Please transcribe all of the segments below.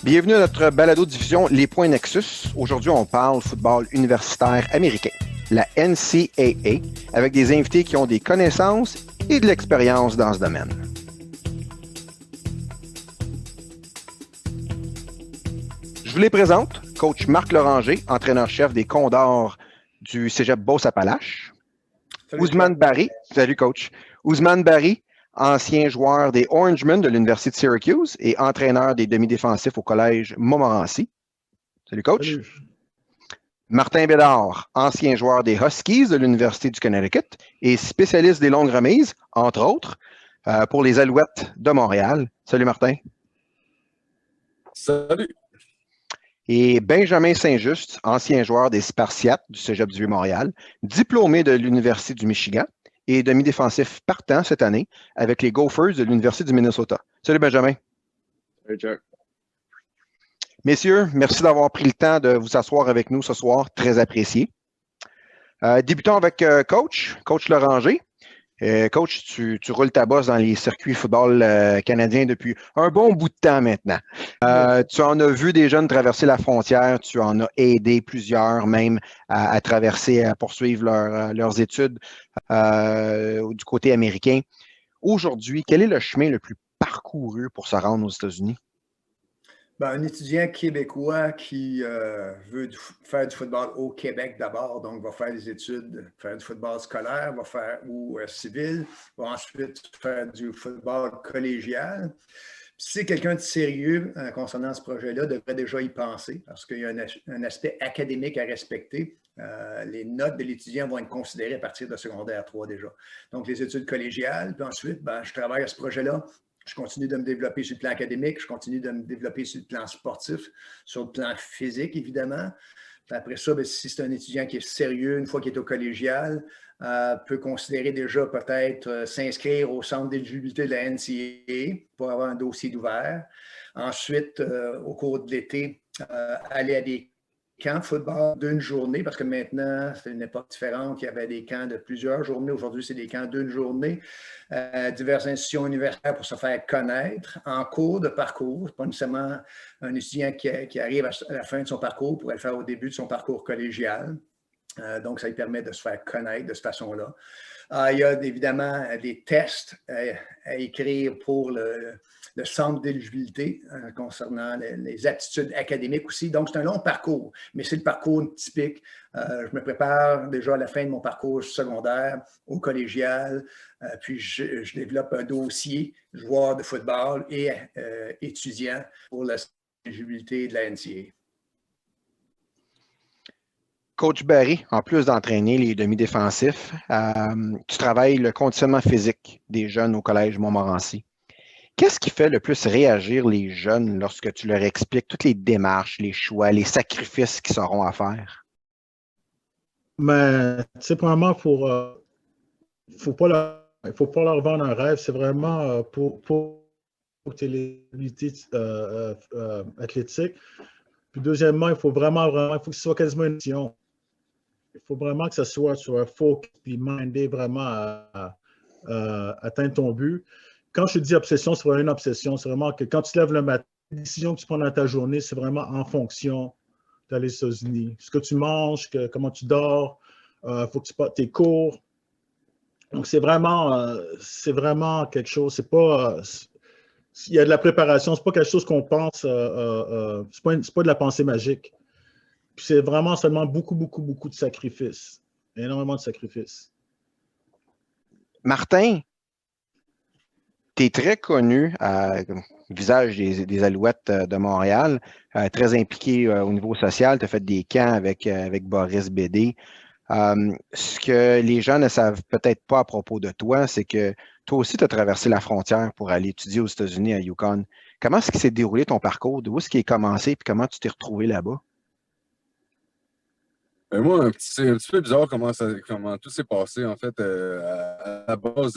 Bienvenue à notre balado-diffusion Les Points Nexus. Aujourd'hui, on parle football universitaire américain, la NCAA, avec des invités qui ont des connaissances et de l'expérience dans ce domaine. Je vous les présente. Coach Marc Loranger, entraîneur-chef des Condors du Cégep Beauce-Appalaches. Ousmane Barry, salut coach. Ousmane Barry, ancien joueur des Orangemen de l'Université de Syracuse et entraîneur des demi-défensifs au Collège Montmorency. Salut coach. Salut. Martin Bédard, ancien joueur des Huskies de l'Université du Connecticut et spécialiste des longues remises, entre autres, pour les Alouettes de Montréal. Salut Martin. Salut. Et Benjamin Saint-Just, ancien joueur des Spartiates du Cégep du Vieux-Montréal, diplômé de l'Université du Michigan et demi-défensif partant cette année avec les Gophers de l'Université du Minnesota. Salut Benjamin. Salut Jack. Messieurs, merci d'avoir pris le temps de vous asseoir avec nous ce soir, très apprécié. Débutons avec Coach Loranger. Coach, tu roules ta bosse dans les circuits football canadiens depuis un bon bout de temps maintenant. Tu en as vu des jeunes traverser la frontière, tu en as aidé plusieurs même à traverser, à poursuivre leurs études du côté américain. Aujourd'hui, quel est le chemin le plus parcouru pour se rendre aux États-Unis? Un étudiant québécois qui veut faire du football au Québec d'abord, donc va faire des études, faire du football scolaire, va faire ou civil, va ensuite faire du football collégial. Si c'est quelqu'un de sérieux concernant ce projet-là, devrait déjà y penser parce qu'il y a un aspect académique à respecter. Les notes de l'étudiant vont être considérées à partir de secondaire 3 déjà. Donc, les études collégiales, puis ensuite, je travaille à ce projet-là. Je continue de me développer sur le plan académique, je continue de me développer sur le plan sportif, sur le plan physique, évidemment. Puis après ça, si c'est un étudiant qui est sérieux, une fois qu'il est au collégial, peut considérer déjà peut-être s'inscrire au centre d'éligibilité de la NCAA pour avoir un dossier d'ouvert. Ensuite, au cours de l'été, aller à des camps de football d'une journée, parce que maintenant, c'est une époque différente. Il y avait des camps de plusieurs journées. Aujourd'hui, c'est des camps d'une journée. Diverses institutions universitaires pour se faire connaître en cours de parcours. Ce n'est pas nécessairement un étudiant qui arrive à la fin de son parcours pour le faire au début de son parcours collégial. Donc, ça lui permet de se faire connaître de cette façon-là. Il y a évidemment des tests à écrire pour le centre d'éligibilité concernant les aptitudes académiques aussi. Donc, c'est un long parcours, mais c'est le parcours typique. Je me prépare déjà à la fin de mon parcours secondaire au collégial, puis je développe un dossier joueur de football et étudiant pour la centre d'éligibilité de la NCAA. Coach Barry, en plus d'entraîner les demi-défensifs, tu travailles le conditionnement physique des jeunes au Collège Montmorency. Qu'est-ce qui fait le plus réagir les jeunes lorsque tu leur expliques toutes les démarches, les choix, les sacrifices qu'ils auront à faire? Mais, tu sais, premièrement, il faut pas leur vendre un rêve. C'est vraiment pour les habilités athlétiques. Puis deuxièmement, il faut que ce soit quasiment une mission. Il faut vraiment que ce soit sur un focus puis mindé vraiment à atteindre ton but. Quand je te dis obsession, c'est vraiment une obsession. C'est vraiment que quand tu te lèves le matin, les décisions que tu prends dans ta journée, c'est vraiment en fonction d'aller aux États-Unis. Ce que tu manges, comment tu dors, il faut que tu passes tes cours. Donc, c'est vraiment quelque chose. C'est pas... il y a de la préparation. C'est pas quelque chose qu'on pense... c'est pas de la pensée magique. Puis c'est vraiment seulement beaucoup de sacrifices. Énormément de sacrifices. Martin, tu es très connu, visage des Alouettes de Montréal, très impliqué au niveau social. Tu as fait des camps avec Boris Bédé. Ce que les gens ne savent peut-être pas à propos de toi, c'est que toi aussi, tu as traversé la frontière pour aller étudier aux États-Unis à Yukon. Comment est-ce qu'il s'est déroulé ton parcours? D'où est-ce qu'il est commencé et comment tu t'es retrouvé là-bas? Moi, c'est un petit peu bizarre comment tout s'est passé. En fait, à la base,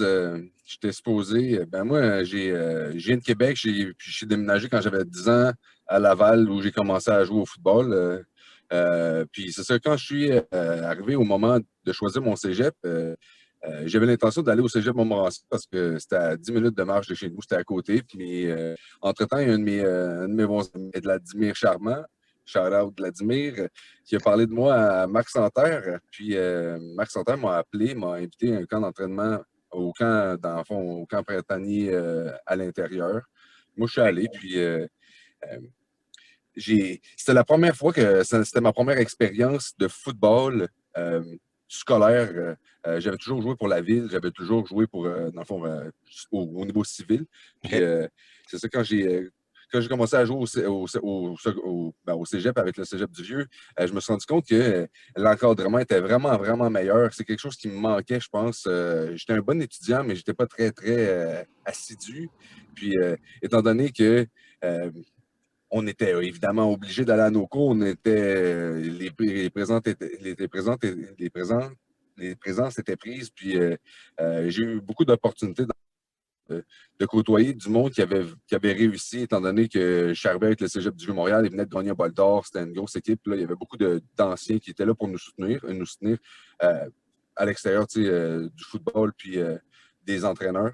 j'étais supposé. Moi, je viens de Québec, puis j'ai déménagé quand j'avais 10 ans à Laval, où j'ai commencé à jouer au football. Puis c'est ça, quand je suis arrivé au moment de choisir mon cégep, J'avais l'intention d'aller au Cégep Montmorency parce que c'était à 10 minutes de marche de chez nous, c'était à côté. Puis, entre-temps, il y a un de mes bons amis, Vladimir Charmant, shout-out Vladimir, qui a parlé de moi à Marc Santerre. Puis, Marc Santerre m'a appelé, m'a invité à un camp d'entraînement au camp, dans le fond, au camp printanier à l'intérieur. Moi, je suis allé, puis c'était la première fois que c'était ma première expérience de football scolaire. J'avais toujours joué pour la ville, j'avais toujours joué pour, dans le fond, au niveau civil. Puis c'est ça, quand j'ai commencé à jouer au cégep avec le cégep du Vieux, je me suis rendu compte que l'encadrement était vraiment, vraiment meilleur. C'est quelque chose qui me manquait, je pense. J'étais un bon étudiant, mais je n'étais pas très, très assidu. Puis, étant donné que on était évidemment obligé d'aller à nos cours. On était, les présences étaient prises. Puis j'ai eu beaucoup d'opportunités de côtoyer du monde qui avait réussi, étant donné que je suis arrivé avec le Cégep du Vieux-Montréal, ils venaient de gagner un bol d'or, c'était une grosse équipe. Là, il y avait beaucoup d'anciens qui étaient là pour nous soutenir à l'extérieur du football puis des entraîneurs.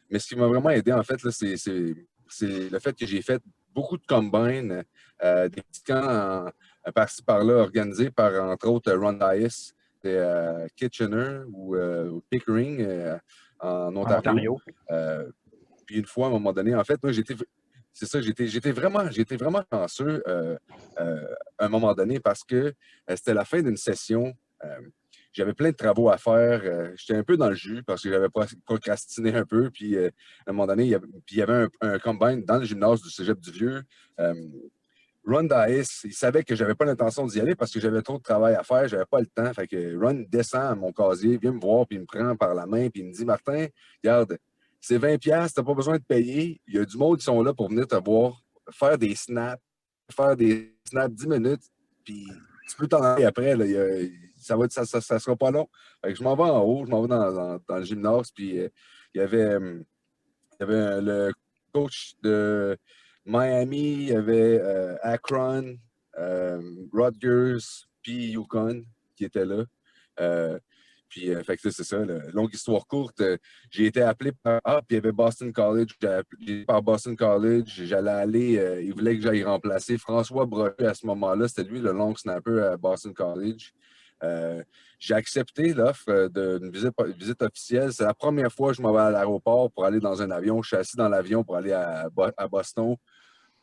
Mais ce qui m'a vraiment aidé, en fait, là, c'est le fait que j'ai fait beaucoup de combines, des petits camps par-ci par-là organisés par, entre autres, Ron Dias, Kitchener ou Pickering en Ontario. Puis une fois, à un moment donné, en fait, moi, j'étais vraiment chanceux à un moment donné parce que c'était la fin d'une session. J'avais plein de travaux à faire. J'étais un peu dans le jus parce que j'avais procrastiné un peu. Puis, à un moment donné, il y avait un combine dans le gymnase du Cégep du Vieux. Ron Dias, il savait que je n'avais pas l'intention d'y aller parce que j'avais trop de travail à faire. Je n'avais pas le temps. Fait que Ron descend à mon casier, vient me voir, puis il me prend par la main, puis il me dit « Martin, regarde, c'est 20$, tu n'as pas besoin de payer. Il y a du monde qui sont là pour venir te voir, faire des snaps 10 minutes, puis tu peux t'en aller après. Là, ça sera pas long. » Fait que je m'en vais en haut, je m'en vais dans le gymnase, puis il y avait le coach de Miami, il y avait Akron, Rutgers, puis Yukon qui étaient là. Puis, fait que c'est ça, longue histoire courte. J'ai été appelé puis il y avait Boston College. J'ai appelé par Boston College. J'allais aller, ils voulaient que j'aille remplacer François Brochu à ce moment-là. C'était lui le long snapper à Boston College. J'ai accepté l'offre d'une visite officielle. C'est la première fois que je m'en vais à l'aéroport pour aller dans un avion. Je suis assis dans l'avion pour aller à Boston.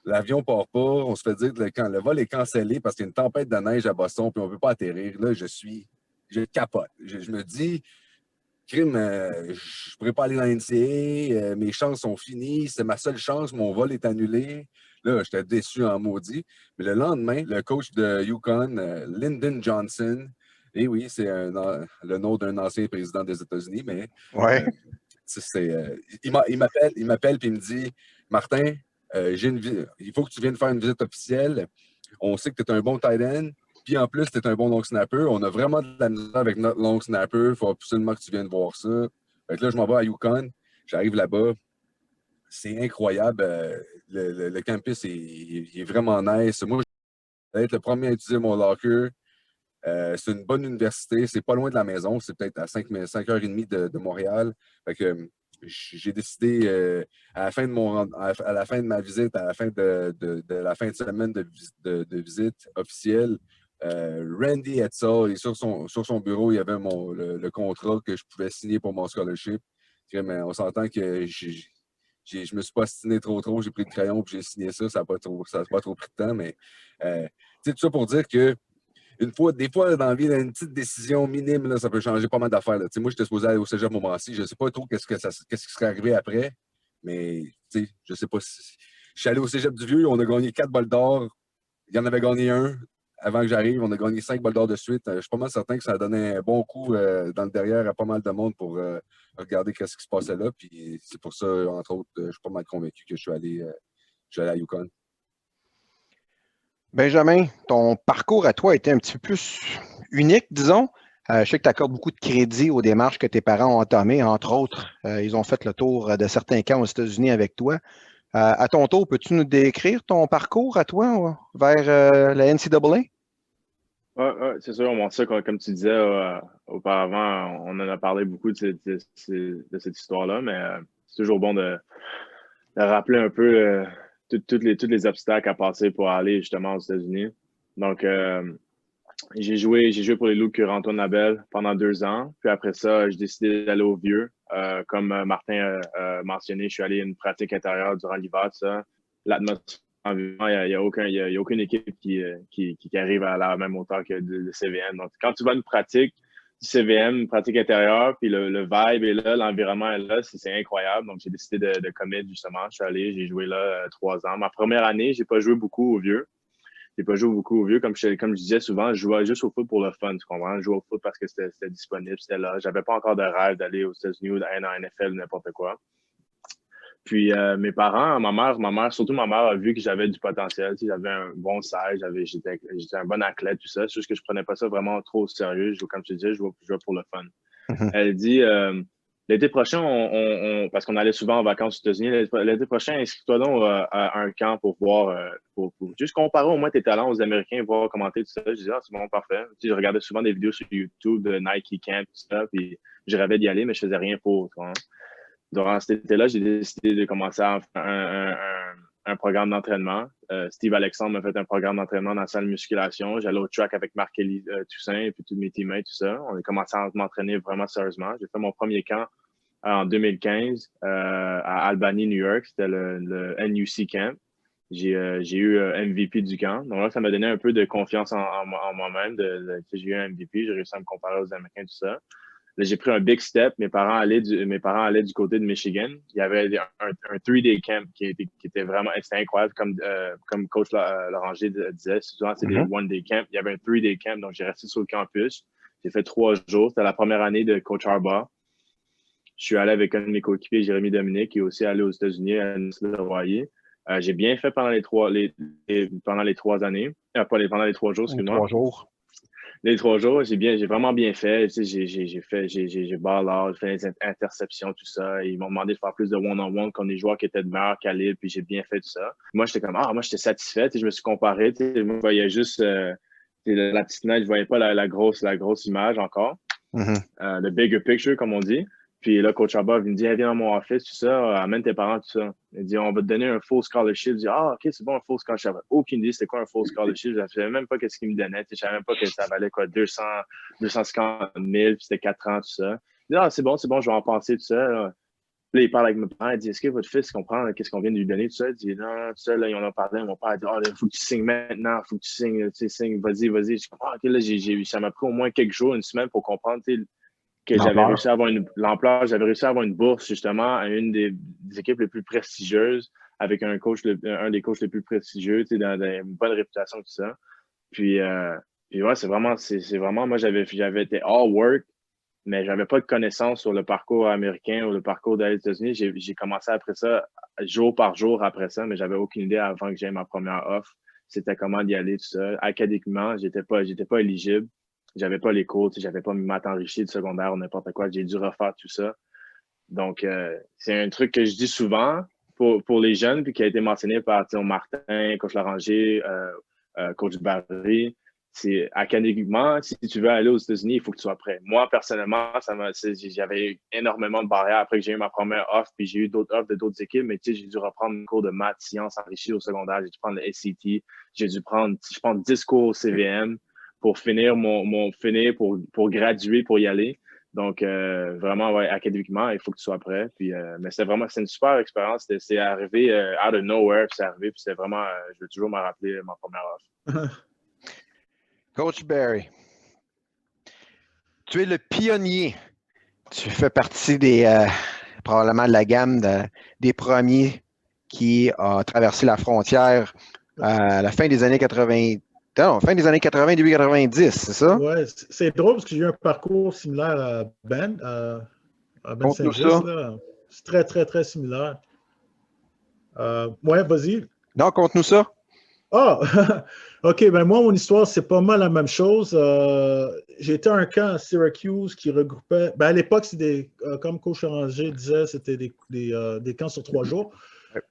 L'avion ne part pas. On se fait dire que le vol est cancellé parce qu'il y a une tempête de neige à Boston et on ne peut pas atterrir. Là, je capote. Je me dis, crime, je ne pourrais pas aller dans l'NCAA, mes chances sont finies, c'est ma seule chance, mon vol est annulé. Là, j'étais déçu en maudit. Mais le lendemain, le coach de Yukon, Lyndon Johnson, et oui, c'est le nom d'un ancien président des États-Unis, mais ouais. Il m'appelle et il me dit « Martin, il faut que tu viennes faire une visite officielle. On sait que tu es un bon tight end. Puis en plus, tu es un bon long snapper. On a vraiment de la misère avec notre long snapper. Il faut absolument que tu viennes voir ça. » Fait que là, je m'en vais à Yukon. J'arrive là-bas. C'est incroyable. Le campus est vraiment nice. Moi, je vais être le premier à utiliser mon locker. C'est une bonne université. C'est pas loin de la maison. C'est peut-être à 5h30 de Montréal. Fait que j'ai décidé à la fin de ma visite, à la fin de la fin de semaine de visite officielle, Randy Edsall, et sur son bureau, il y avait le contrat que je pouvais signer pour mon scholarship. Mais on s'entend que je me suis pas stiné trop. J'ai pris le crayon et j'ai signé ça. Ça n'a pas trop pris de temps. Mais tout ça pour dire que des fois, dans la vie, une petite décision minime, là, ça peut changer pas mal d'affaires. Moi, j'étais supposé aller au Cégep Montmorency. Je ne sais pas trop qu'est-ce qui serait arrivé après. Mais je ne sais pas si. Je suis allé au Cégep du Vieux, on a gagné 4 bols d'or. Il y en avait gagné un avant que j'arrive. On a gagné 5 bols d'or de suite. Je suis pas mal certain que ça a donné un bon coup dans le derrière à pas mal de monde pour regarder ce qui se passait là. Puis c'est pour ça, entre autres, je suis pas mal convaincu que je suis allé à Yukon. Benjamin, ton parcours à toi a été un petit peu plus unique, disons. Je sais que tu accordes beaucoup de crédit aux démarches que tes parents ont entamées. Entre autres, ils ont fait le tour de certains camps aux États-Unis avec toi. À ton tour, peux-tu nous décrire ton parcours à toi vers la NCAA? Ouais, c'est sûr, on ça, comme tu disais auparavant, on en a parlé beaucoup de cette histoire-là, mais c'est toujours bon de rappeler un peu tous les obstacles à passer pour aller justement aux États-Unis. Donc, j'ai joué pour les Loups Cure-Antoine Labelle pendant 2 ans. Puis après ça, j'ai décidé d'aller au Vieux. Comme Martin a mentionné, je suis allé à une pratique intérieure durant l'hiver, ça. L'atmosphère, il n'y a aucune équipe qui arrive à la même hauteur que le CVM. Donc, quand tu vas à une pratique du CVM, une pratique intérieure, puis le vibe est là, l'environnement est là, c'est incroyable. Donc, j'ai décidé de commit, justement. Je suis allé, j'ai joué là 3 ans. Ma première année, j'ai pas joué beaucoup au Vieux. J'ai pas joué beaucoup au Vieux. Comme je disais souvent, je jouais juste au foot pour le fun, tu comprends? Je jouais au foot parce que c'était disponible, c'était là. J'avais pas encore de rêve d'aller aux États-Unis ou d'aller en NFL ou n'importe quoi. Puis mes parents, ma mère, surtout ma mère, a vu que j'avais du potentiel. Tu sais, j'avais un bon size, j'étais un bon athlète, tout ça. C'est juste que je prenais pas ça vraiment trop au sérieux. Comme je te disais, je jouais pour le fun. Elle dit l'été prochain, parce qu'on allait souvent en vacances aux États-Unis, l'été prochain, inscris-toi donc à un camp pour voir, pour juste comparer au moins tes talents aux Américains, voir commenter tout ça. Je disais, c'est bon, parfait. Tu sais, je regardais souvent des vidéos sur YouTube de Nike Camp, tout ça, puis je rêvais d'y aller, mais je faisais rien pour. Durant cet été-là, j'ai décidé de commencer à faire un programme d'entraînement. Steve Alexandre m'a fait un programme d'entraînement dans la salle de musculation. J'allais au track avec Marc-Élie Toussaint et puis tous mes teammates, tout ça. On a commencé à m'entraîner vraiment sérieusement. J'ai fait mon premier camp en 2015 à Albany, New York. C'était le NUC Camp. J'ai eu MVP du camp. Donc là, ça m'a donné un peu de confiance en moi-même. J'ai eu un MVP, j'ai réussi à me comparer aux Américains, tout ça. Là, j'ai pris un big step. Mes parents allaient du côté de Michigan. Il y avait un 3-day camp qui était vraiment, c'était incroyable, comme coach Loranger disait. Souvent, c'est des one-day camp. Il y avait un 3-day camp, donc j'ai resté sur le campus. J'ai fait 3 jours. C'était la première année de coach Harbaugh. Je suis allé avec un de mes coéquipiers, Jérémy Dominique, qui est aussi allé aux États-Unis à Hawaii. J'ai bien fait pendant les 3 années. Pendant les 3 jours, excuse-moi. 3 jours. Les 3 jours, j'ai vraiment bien fait. Tu sais, j'ai ball out, j'ai fait des interceptions, tout ça. Ils m'ont demandé de faire plus de one-on-one contre des joueurs qui étaient de meilleur calibre, puis j'ai bien fait tout ça. Moi, j'étais comme, moi, j'étais satisfait. Je me suis comparé. Tu sais, moi, je voyais juste la petite neige, je voyais pas la grosse image encore. The bigger picture, comme on dit. Puis là, coach Harbaugh, il me dit, viens dans mon office, tout ça, amène tes parents, tout ça. Il dit, on va te donner un full scholarship. Je dis, OK, c'est bon, un full scholarship. J'avais aucune idée c'était quoi un full scholarship. Je ne savais même pas qu'est-ce qu'il me donnait. Je ne savais même pas que ça valait quoi, 250 000, puis c'était 4 ans, tout ça. Il dit, c'est bon, je vais en penser, tout ça. Là, il parle avec mes parents, il dit, est-ce que votre fils comprend qu'est-ce qu'on vient de lui donner, tout ça? Il dit, non, tout ça, là, ils en ont parlé. Mon père a dit, il faut que tu signes maintenant, il faut que tu signes, vas-y. Je comprends, OK, là, ça m'a pris au moins quelques jours, une semaine pour comprendre, que j'avais réussi à avoir l'ampleur, j'avais réussi à avoir une bourse justement à une des équipes les plus prestigieuses avec un des coachs les plus prestigieux, dans une bonne réputation, tout ça. Puis ouais, c'est vraiment, moi j'avais été all work, mais j'avais pas de connaissances sur le parcours américain ou le parcours des États-Unis. J'ai commencé après ça, jour par jour après ça, mais j'avais aucune idée avant que j'aie ma première offre. C'était comment d'y aller, tout ça. Académiquement, j'étais pas éligible. J'avais pas les cours, j'avais pas mes maths enrichies de secondaire ou n'importe quoi. J'ai dû refaire tout ça. Donc, c'est un truc que je dis souvent pour les jeunes, puis qui a été mentionné par Martin, coach Loranger, coach Barry. C'est académiquement, si tu veux aller aux États-Unis, il faut que tu sois prêt. Moi, personnellement, j'avais eu énormément de barrières après que j'ai eu ma première offre, puis j'ai eu d'autres offres de d'autres équipes, mais j'ai dû reprendre un cours de maths, sciences enrichies au secondaire, j'ai dû prendre le SCT, j'ai dû prendre, 10 cours au CVM pour finir pour graduer, pour y aller. Donc, vraiment, ouais, académiquement, il faut que tu sois prêt. Puis, mais c'est une super expérience. C'est arrivé out of nowhere, puis c'est arrivé, puis c'est vraiment, je vais toujours me rappeler ma première offre. Coach Barry, tu es le pionnier. Tu fais partie probablement de la gamme des premiers qui a traversé la frontière à la fin des années 80. Non, fin des années 80, début 90, c'est ça? Oui, c'est drôle parce que j'ai eu un parcours similaire à Ben Saint-Just. C'est très, très, très similaire. Ouais, vas-y. Non, conte-nous ça. OK, ben moi, mon histoire, c'est pas mal la même chose. J'étais à un camp à Syracuse qui regroupait, à l'époque, c'était comme coach Loranger disait, c'était des camps sur 3 jours.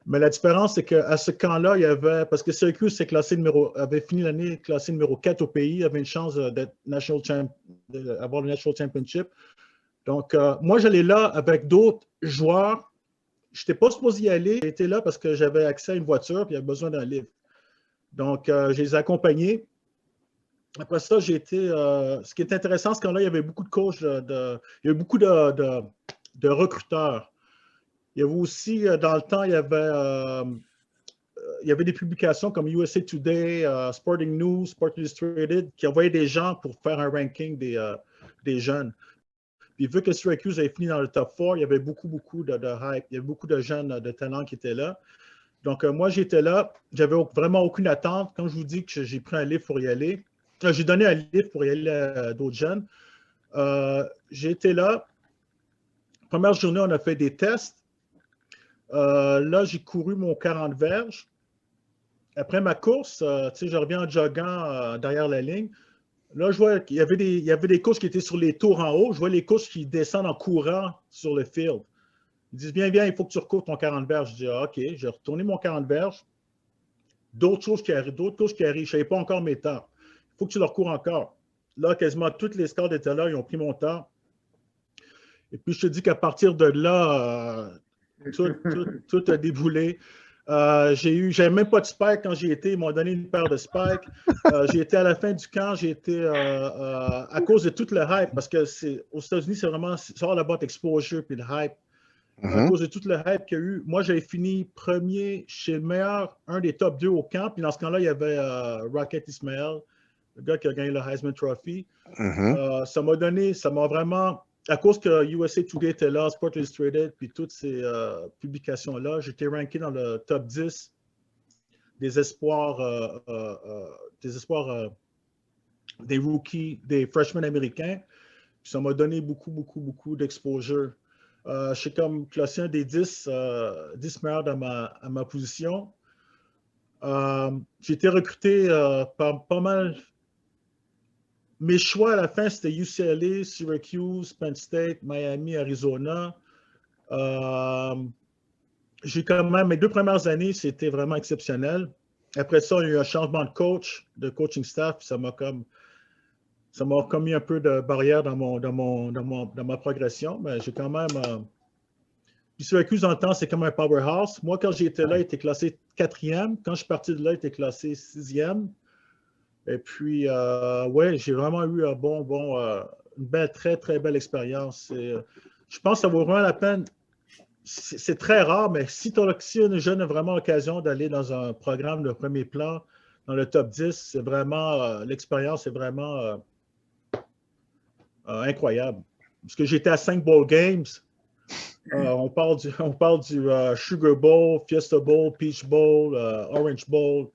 Mais la différence, c'est qu'à ce camp-là, il y avait, parce que Syracuse avait fini l'année classé numéro 4 au pays, il avait une chance d'avoir le National Championship. Donc, moi, j'allais là avec d'autres joueurs. Je n'étais pas supposé y aller. J'étais là parce que j'avais accès à une voiture et j'avais besoin d'un livre. Donc, je les ai accompagnés. Après ça, ce qui est intéressant, c'est qu'en là, il y avait beaucoup de coachs, il y avait beaucoup de recruteurs. Il y avait aussi, dans le temps, il y avait des publications comme USA Today, Sporting News, Sport Illustrated, qui envoyaient des gens pour faire un ranking des jeunes. Puis vu que Syracuse avait fini dans le top 4, il y avait beaucoup de hype. Il y avait beaucoup de jeunes de talent qui étaient là. Donc, moi, j'étais là. J'avais vraiment aucune attente. Quand je vous dis que j'ai pris un livre pour y aller, j'ai donné un livre pour y aller à d'autres jeunes. J'ai été là. Première journée, on a fait des tests. Là, j'ai couru mon 40 verges. Après ma course, je reviens en joguant derrière la ligne. Là, je vois qu'il y avait des coachs qui étaient sur les tours en haut. Je vois les coachs qui descendent en courant sur le field. Ils disent, viens, il faut que tu recours ton 40 verges. Je dis, OK, j'ai retourné mon 40 verges. D'autres coachs qui arrivent. Je ne savais pas encore mes temps. Il faut que tu leur cours encore. Là, quasiment tous les scores étaient là. Ils ont pris mon temps. Et puis, je te dis qu'à partir de là, tout a déboulé. J'avais même pas de spike quand j'y étais. Ils m'ont donné une paire de spikes. J'ai été à la fin du camp. J'ai été à cause de tout le hype, parce que aux États-Unis, c'est vraiment all about exposure puis le hype. À cause de tout le hype qu'il y a eu, moi, j'avais fini premier chez le meilleur, un des top 2 au camp. Puis dans ce camp-là, il y avait Rocket Ismail, le gars qui a gagné le Heisman Trophy. Ça m'a vraiment. À cause que USA Today était là, Sport Illustrated, puis toutes ces publications-là, j'étais ranké dans le top 10 des espoirs, des rookies, des freshmen américains. Puis ça m'a donné beaucoup d'exposure. Je suis comme classé un des 10 meilleurs à ma position. J'ai été recruté par pas mal. Mes choix à la fin, c'était UCLA, Syracuse, Penn State, Miami, Arizona. J'ai quand même, mes 2 premières années, c'était vraiment exceptionnel. Après ça, il y a eu un changement de coaching staff. Ça m'a comme mis un peu de barrière dans ma progression. Mais j'ai quand même. Puis Syracuse, dans le temps, c'est comme un powerhouse. Moi, quand j'étais là, il était classé 4e. Quand je suis parti de là, il était classé 6e. Et puis, ouais, j'ai vraiment eu une très belle expérience. Je pense que ça vaut vraiment la peine. C'est très rare, mais si un jeune a vraiment l'occasion d'aller dans un programme de premier plan, dans le top 10, c'est vraiment, l'expérience est vraiment incroyable. Parce que j'étais à 5 bowl games. On parle du Sugar Bowl, Fiesta Bowl, Peach Bowl, Orange Bowl.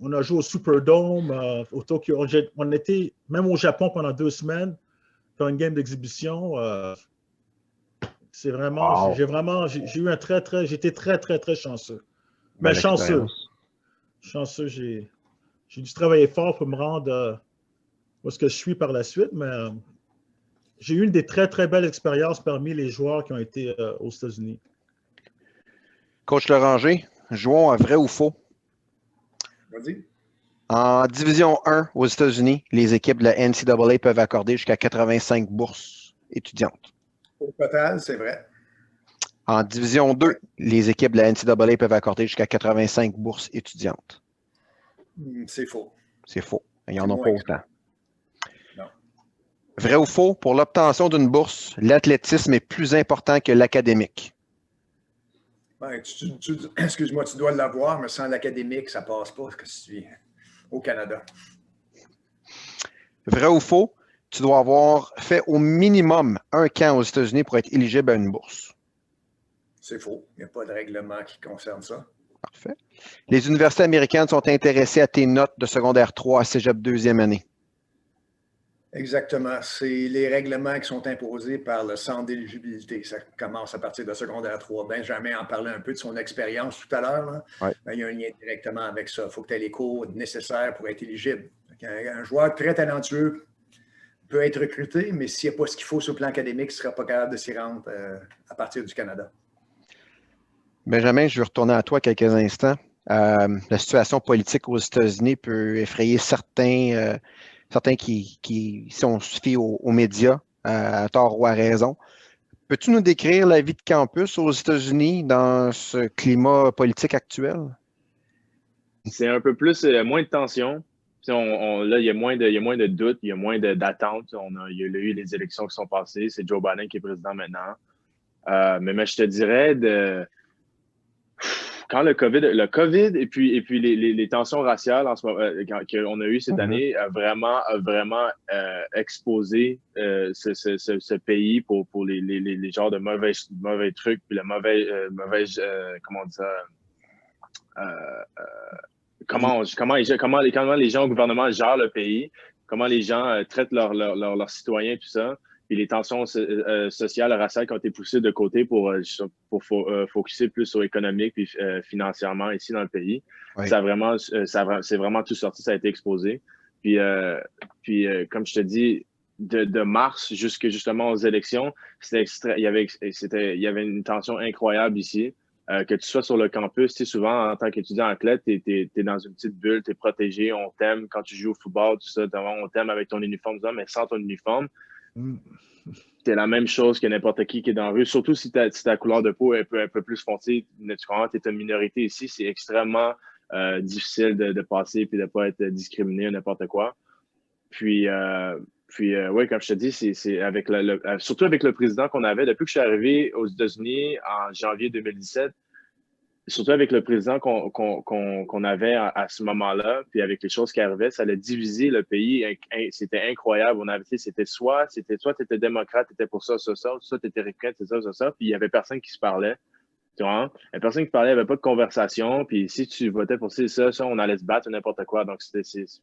On a joué au Superdome, au Tokyo. On était même au Japon pendant 2 semaines, faire une game d'exhibition. C'est vraiment, Wow. j'ai eu j'étais très chanceux. Mais chanceux. Chanceux, j'ai dû travailler fort pour me rendre où est-ce que je suis par la suite, mais j'ai eu une des très belles expériences parmi les joueurs qui ont été aux États-Unis. Coach Loranger, jouons à vrai ou faux. Vas-y. En Division 1 aux États-Unis, les équipes de la NCAA peuvent accorder jusqu'à 85 bourses étudiantes. Au total, c'est vrai. En Division 2, les équipes de la NCAA peuvent accorder jusqu'à 85 bourses étudiantes. C'est faux. C'est faux. Ils n'en ont pas autant. Non. Vrai ou faux, pour l'obtention d'une bourse, l'athlétisme est plus important que l'académique. Ben, excuse-moi, tu dois l'avoir, mais sans l'académique, ça ne passe pas au Canada. Vrai ou faux, tu dois avoir fait au minimum un camp aux États-Unis pour être éligible à une bourse. C'est faux. Il n'y a pas de règlement qui concerne ça. Parfait. Les universités américaines sont intéressées à tes notes de secondaire 3 à cégep 2e année. Exactement. C'est les règlements qui sont imposés par le centre d'éligibilité. Ça commence à partir de secondaire 3. Benjamin en parlait un peu de son expérience tout à l'heure. Ouais. Il y a un lien directement avec ça. Il faut que tu aies les cours nécessaires pour être éligible. Un joueur très talentueux peut être recruté, mais s'il n'y a pas ce qu'il faut sur le plan académique, il ne sera pas capable de s'y rendre à partir du Canada. Benjamin, je vais retourner à toi quelques instants. La situation politique aux États-Unis peut effrayer certains qui, si on se fie aux médias, à tort ou à raison. Peux-tu nous décrire la vie de campus aux États-Unis dans ce climat politique actuel? C'est un peu plus, moins de tension. Là, il y a moins de doutes, il y a moins d'attentes. Il y a eu les élections qui sont passées. C'est Joe Biden qui est président maintenant. Mais je te dirais, quand le COVID et puis les tensions raciales qu'on a eues cette année a vraiment exposé ce pays pour les genres de mauvais trucs, puis comment on dit ça, comment les gens au gouvernement gèrent le pays, comment les gens traitent leurs citoyens, tout ça, et les tensions sociales, raciales qui ont été poussées de côté focuser plus sur l'économique puis financièrement ici dans le pays. Oui. C'est vraiment tout sorti, ça a été exposé. Puis comme je te dis, de mars justement aux élections, il y avait une tension incroyable ici. Que tu sois sur le campus, tu sais, souvent, en tant qu'étudiant athlète, tu es dans une petite bulle, tu es protégé, on t'aime quand tu joues au football, tout ça, on t'aime avec ton uniforme, mais sans ton uniforme, c'est la même chose que n'importe qui est dans la rue, surtout si ta couleur de peau est un peu plus foncée, tu es une minorité ici, c'est extrêmement difficile de passer et de ne pas être discriminé ou n'importe quoi. Puis oui, comme je te dis, c'est avec surtout avec le président qu'on avait, depuis que je suis arrivé aux États-Unis en janvier 2017, surtout avec le président qu'on avait à ce moment-là, puis avec les choses qui arrivaient, ça allait diviser le pays. C'était incroyable. C'était soit tu étais démocrate, tu étais pour ça, soit tu étais républicain, c'était ça, puis il n'y avait personne qui se parlait. Tu vois? La personne qui parlait, il n'y avait pas de conversation. Puis si tu votais pour ça, on allait se battre ou n'importe quoi. Donc,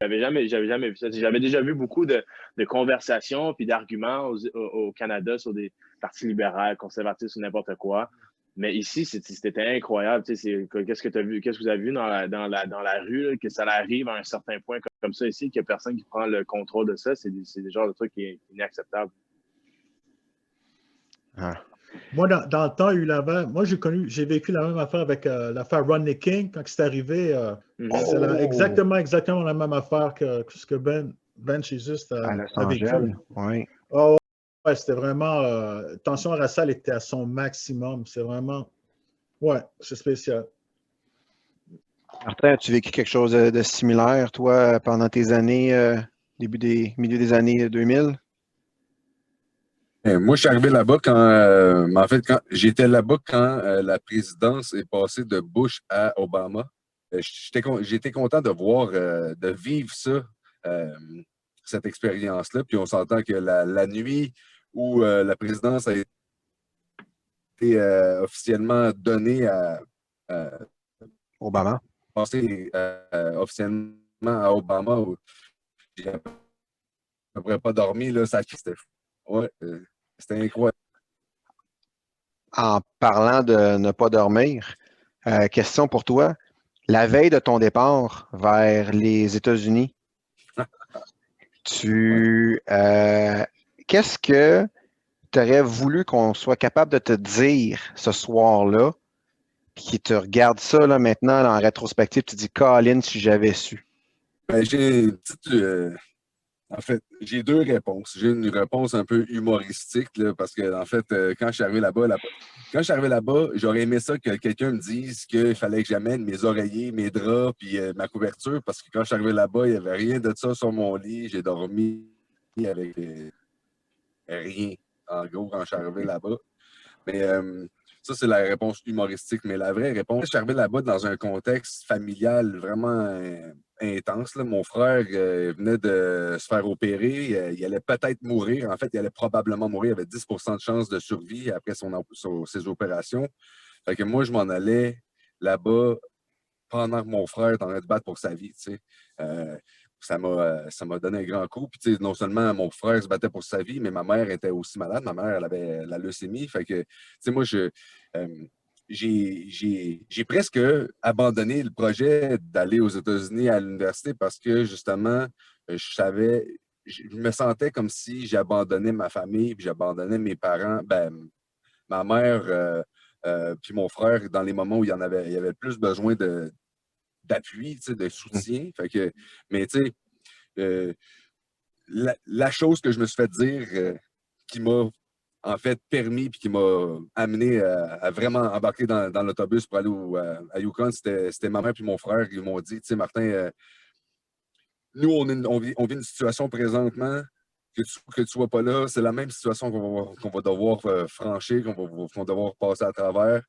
j'avais jamais vu ça. J'avais déjà vu beaucoup de conversations puis d'arguments au Canada sur des partis libéraux, conservatistes ou n'importe quoi. Mais ici, c'était incroyable. Qu'est-ce que tu as vu? Qu'est-ce que vous avez vu dans la rue, là, que ça arrive à un certain point comme ça ici, qu'il n'y a personne qui prend le contrôle de ça? C'est des genres de trucs qui est inacceptable. Ah. Moi, dans le temps, moi, j'ai vécu la même affaire avec l'affaire Rodney King quand c'est arrivé. C'est exactement la même affaire que ce que Ben Jesus a vécu. Oui. Oh, ouais, c'était vraiment. Tension raciale était à son maximum. C'est vraiment. Ouais, c'est spécial. Martin, as-tu vécu quelque chose de similaire, toi, pendant tes années, milieu des années 2000? Moi, je suis arrivé là-bas quand j'étais là-bas quand la présidence est passée de Bush à Obama. J'étais content de voir, de vivre ça, cette expérience-là. Puis on s'entend que la nuit où la présidence a été officiellement donnée à Obama. passer officiellement à Obama, où j'ai à peu près pas dormi, là, c'était incroyable. En parlant de ne pas dormir, question pour toi. La veille de ton départ vers les États-Unis, qu'est-ce que tu aurais voulu qu'on soit capable de te dire ce soir-là, puis qui te regarde ça là, maintenant là, en rétrospective, tu te dis, Colin, si j'avais su. Ben, en fait, j'ai deux réponses. J'ai une réponse un peu humoristique, là, parce que, en fait, quand je suis arrivé là-bas, j'aurais aimé ça que quelqu'un me dise qu'il fallait que j'amène mes oreillers, mes draps, puis ma couverture, parce que quand je suis arrivé là-bas, il n'y avait rien de ça sur mon lit. J'ai dormi avec rien, en gros, quand je suis arrivé là-bas. Mais ça, c'est la réponse humoristique. Mais la vraie réponse, je suis arrivé là-bas dans un contexte familial vraiment intense. Là. Mon frère venait de se faire opérer. Il allait peut-être mourir. En fait, il allait probablement mourir. Il avait 10 % de chance de survie après ses opérations. Fait que moi, je m'en allais là-bas pendant que mon frère est en train de battre pour sa vie. Tu sais. Ça m'a donné un grand coup. Puis, tu sais, non seulement mon frère se battait pour sa vie, mais ma mère était aussi malade. Ma mère, elle avait la leucémie. Fait que, tu sais, moi, j'ai presque abandonné le projet d'aller aux États-Unis à l'université parce que, justement, je me sentais comme si j'abandonnais ma famille puis j'abandonnais mes parents. Ben, ma mère puis mon frère, dans les moments où il y avait plus besoin d'appui, de soutien. Fait que, mais tu sais, la chose que je me suis fait dire qui m'a en fait permis puis qui m'a amené à vraiment embarquer dans l'autobus pour aller à Yukon, c'était ma mère puis mon frère qui m'ont dit, tu sais, Martin, nous, on vit une situation présentement que tu sois pas là, c'est la même situation qu'on va devoir franchir, qu'on va devoir passer à travers.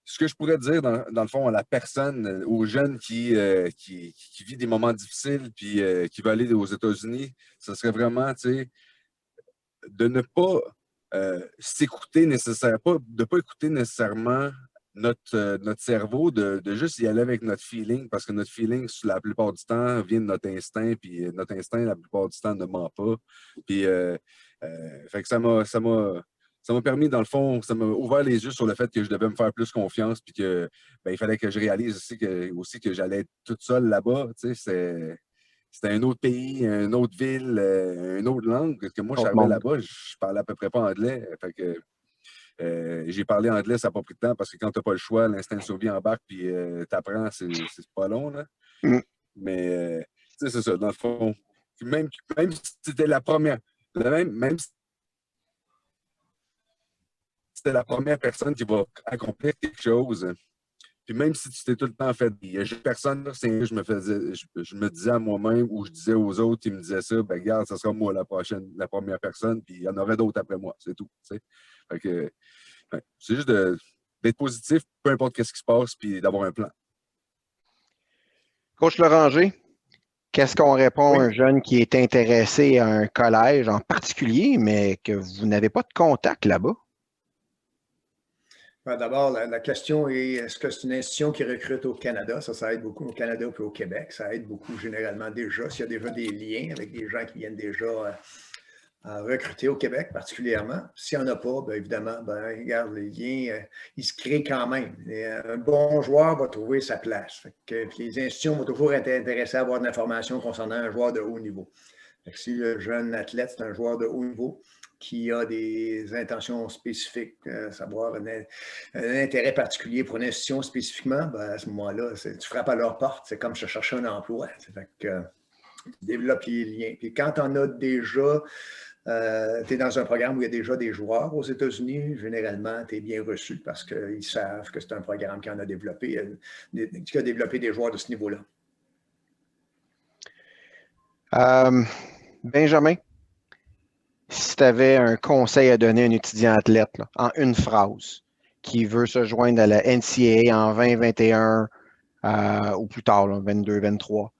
Ce que je pourrais dire, dans le fond, à la personne, aux jeunes qui vit des moments difficiles puis qui veut aller aux États-Unis, ce serait vraiment, tu sais, de ne pas s'écouter nécessairement, de ne pas écouter nécessairement notre cerveau, de juste y aller avec notre feeling, parce que notre feeling, la plupart du temps, vient de notre instinct, puis notre instinct, la plupart du temps, ne ment pas. Puis, fait que ça m'a permis, dans le fond, ça m'a ouvert les yeux sur le fait que je devais me faire plus confiance, puis que il fallait que je réalise aussi que j'allais être toute seule là-bas. Tu sais, c'était un autre pays, une autre ville, une autre langue. Parce que moi, je suis arrivé là-bas, je parlais à peu près pas anglais. Fait que j'ai parlé anglais, ça n'a pas pris de temps parce que quand tu n'as pas le choix, l'instinct de survie embarque puis tu apprends, c'est pas long. Là. Mais tu sais, c'est ça, dans le fond. Même si c'était la première, même si c'était la première personne qui va accomplir quelque chose, puis même si tu t'es tout le temps fait, il n'y a juste personne, là, je me disais à moi-même ou je disais aux autres qui me disaient ça, ben regarde, ça sera moi la première personne, puis il y en aurait d'autres après moi, c'est tout. Tu sais. Fait que, ouais, c'est juste d'être positif, peu importe ce qui se passe, puis d'avoir un plan. Coach Loranger, qu'est-ce qu'on répond à un jeune qui est intéressé à un collège en particulier, mais que vous n'avez pas de contact là-bas? D'abord, la question est, est-ce que c'est une institution qui recrute au Canada? Ça aide beaucoup au Canada et au Québec. Ça aide beaucoup généralement déjà. S'il y a déjà des liens avec des gens qui viennent déjà recruter au Québec particulièrement. S'il n'y en a pas, bien évidemment, regarde, les liens, ils se créent quand même. Et un bon joueur va trouver sa place. Fait que les institutions vont toujours être intéressées à avoir de l'information concernant un joueur de haut niveau. Fait que si le jeune athlète, c'est un joueur de haut niveau, qui a des intentions spécifiques, savoir un intérêt particulier pour une institution spécifiquement, à ce moment-là, tu frappes à leur porte. C'est comme se chercher un emploi. Fait que, développe les liens. Puis quand on a déjà, tu es dans un programme où il y a déjà des joueurs aux États-Unis, généralement, tu es bien reçu parce qu'ils savent que c'est un programme qui a développé des joueurs de ce niveau-là. Benjamin, si tu avais un conseil à donner à un étudiant athlète là, en une phrase qui veut se joindre à la NCAA en 2021 ou plus tard, là, 22, 23,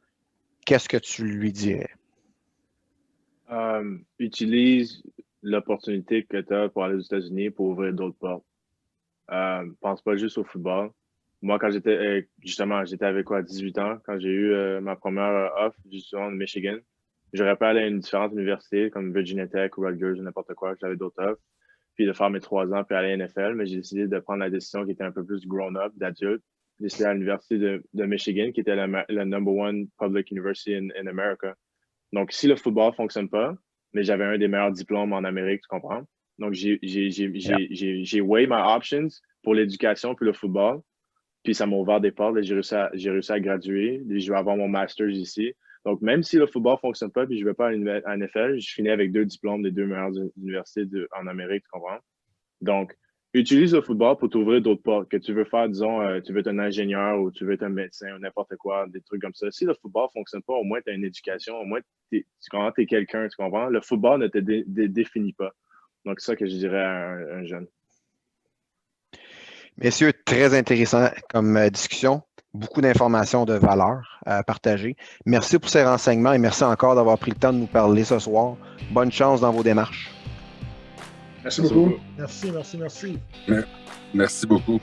qu'est-ce que tu lui dirais? Utilise l'opportunité que tu as pour aller aux États-Unis pour ouvrir d'autres portes. Pense pas juste au football. Moi, quand j'étais avec 18 ans, quand j'ai eu ma première offre justement de Michigan, j'aurais pu aller à une différente université comme Virginia Tech ou Rutgers ou n'importe quoi, j'avais d'autres offres, puis de faire mes 3 ans puis aller à NFL, mais j'ai décidé de prendre la décision qui était un peu plus grown-up, d'adulte. J'ai décidé à l'université de Michigan, qui était la number one public university in America. Donc, si le football ne fonctionne pas, mais j'avais un des meilleurs diplômes en Amérique, tu comprends? Donc, j'ai weighed my options pour l'éducation puis le football. Puis ça m'a ouvert des portes et j'ai réussi à graduer. Je vais avoir mon master's ici. Donc, même si le football ne fonctionne pas puis je ne vais pas à NFL, je finis avec 2 diplômes des 2 meilleures universités en Amérique, tu comprends? Donc, utilise le football pour t'ouvrir d'autres portes. Que tu veux faire, disons, tu veux être un ingénieur ou tu veux être un médecin ou n'importe quoi, des trucs comme ça. Si le football ne fonctionne pas, au moins tu as une éducation, au moins tu es quelqu'un, tu comprends? Le football ne te définit pas. Donc, c'est ça que je dirais à un jeune. Messieurs, très intéressant comme discussion. Beaucoup d'informations de valeur à partager. Merci pour ces renseignements et merci encore d'avoir pris le temps de nous parler ce soir. Bonne chance dans vos démarches. Merci beaucoup. Merci. Merci beaucoup.